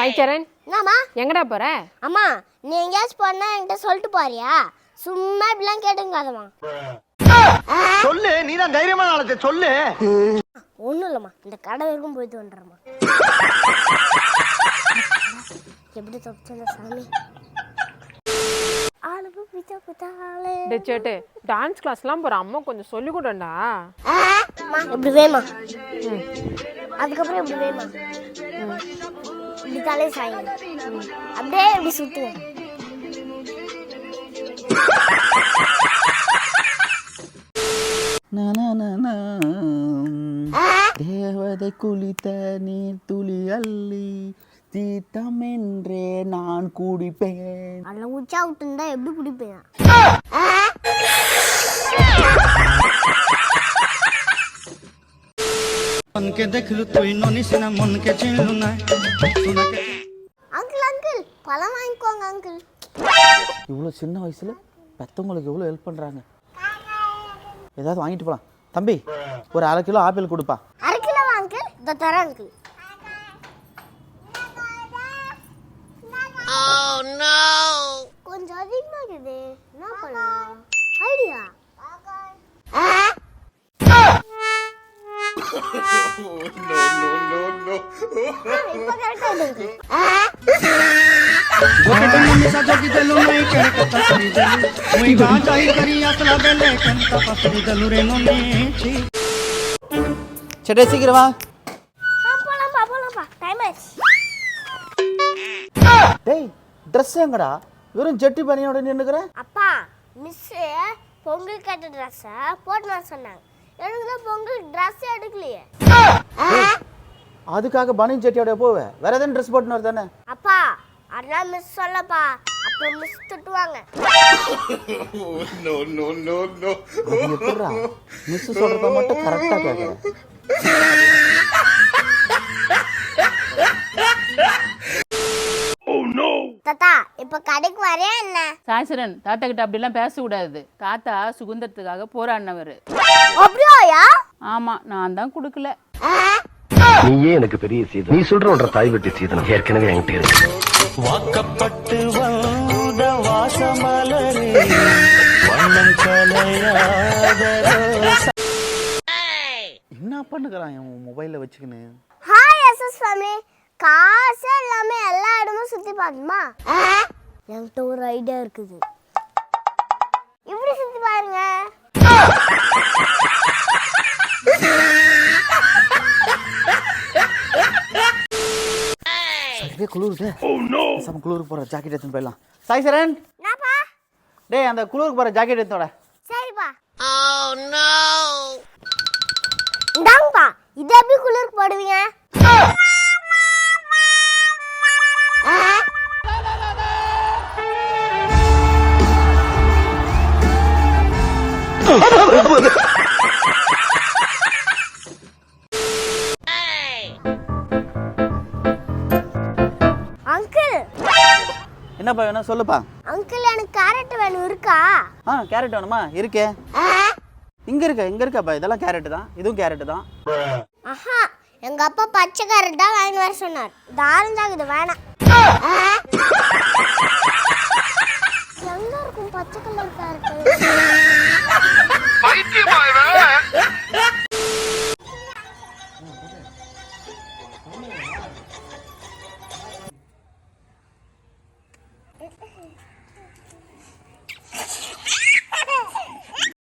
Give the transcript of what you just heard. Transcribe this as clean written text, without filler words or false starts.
சாய்ச்சரன், என்னம்மா? எங்கடா போற? அம்மா, நீ எங்கேயாச்சும் போனா என்கிட்ட சொல்லிட்டு போறியா? சும்மா இப்படிலாம் கேட்டுங்காதம்மா. சொல்லு, நீ தான் தைரியமான ஆளு, சொல்லு. ஒன்றும் இல்லைம்மா, இந்த கடை வரைக்கும் போயிட்டு வந்துடுறேம்மா. எப்படி தப்பிச்சல சாமி. சேட்டு, டான்ஸ் கிளாஸ்லாம் போற அம்மா கொஞ்சம் சொல்லி கொடுடா. இப்படி வேமா, அதுக்கப்புறம் இப்படி வேமா, இப்படி தலையை சாயுங்க, அப்படியே இப்படி சுத்துங்க. தேவதை குளித்த நீர் துளி அள்ளி தீர்த்தம் என்றே நான் குடிப்பேன். அல்ல உச்சா விட்டுருந்தா எப்படி குடிப்பேன்? அங்கிள் அங்கிள் பழம் வாங்கிக்கோங்க அங்கிள். இவ்வளோ சின்ன வயசுல பெத்தவங்களுக்கு எவ்வளோ ஹெல்ப் பண்றாங்க. ஏதாவது வாங்கிட்டு போலாம். தம்பி, ஒரு 1/2 கிலோ ஆப்பிள் கொடுப்பா. 1/2 கிலோ அங்கிள், இதை தரேன் அங்கிள். கொஞ்சம் அதிகமா இருக்குது, என்ன பண்ணலாம்? ஐடியா. இப்போ கரெக்டா இருக்கு. சரி, சீக்கிரம் வா. போலாம்ப்பா, டைம் ஆயிடுச்சு. டேய், ட்ரெஸ் எங்கடா? வெறும் ஜெட்டி பனியோட நின்னுக்குற. அப்பா, மிஸ் பொங்கல் கட்ட ட்ரெஸ் போட்டு வர சொன்னாங்க. எனக்கு தான் பொங்கல் ட்ரெஸ் எடுக்கலையே. அதுக்காக பனியன் ஜெட்டியோட போவே? வேற ஏதாவது ட்ரெஸ் போட்டுன்னு வரதானே? அப்பா, அதெல்லாம் மிஸ் சொல்லப்பா, அப்புறம் மிஸ் திட்டுவாங்க. எப்படா மிஸ் சொல்றத மட்டும் கரெக்டா கேக்குற? தாத்தா, இப்ப கடைக்கு வரையா என்ன? சாய்சரன், தாத்தா கிட்ட அப்படிலாம் பேசக்கூடாது. தாத்தா சுதந்திரத்துக்காக போராடினவர். அப்படியா? ஆமா, நான் தான் கொடுக்கல. நீயே எனக்கு பெரிய சீதம். நீ சொல்ற ஒன்ற தாய் வெட்டி சீதனம் ஏற்கனவே என்கிட்ட இருக்கு. வாக்கப்பட்டு வந்த வாசமலரே வண்ணம் கலையாத என்ன பண்ணுகிறான் என் மொபைல்ல வச்சுக்கின்னு? ஹாய் எஸ்எஸ் ஃபேமிலி, காசு எல்லாமே எல்லா இடமும் சுத்தி பாக்கணுமா? என்கிட்ட ஒரு ஐடியா இருக்குது. இப்படி சுத்தி பாருங்க. சரியா குளிருது. சம குளிருக்கு போற ஜாக்கெட் எடுத்துன்னு போயிடலாம். சாய்சரன், என்னப்பா? டேய், அந்த குளிருக்கு போற ஜாக்கெட் எடுத்தோட. சரிப்பா. இந்தாங்கப்பா, இது எப்படி குளிருக்கு போடுவீங்க? அங்கிள், என்னப்பா வேணும் சொல்லுப்பா. அங்கிள், எனக்கு கேரட் வேணும், இருக்கா? கேரட் வேணுமா? இருக்கே. இங்க இருக்காப்பா. இதெல்லாம் கேரட் தான், இதுவும் கேரட் தான். ஆஹா, எங்க அப்பா பச்சை கேரட் தான் வாங்கி வர சொன்னார். இது ஆரஞ்சாக, இது வேணாம். எங்க இருக்கும் பச்சை கலர் கேரட்?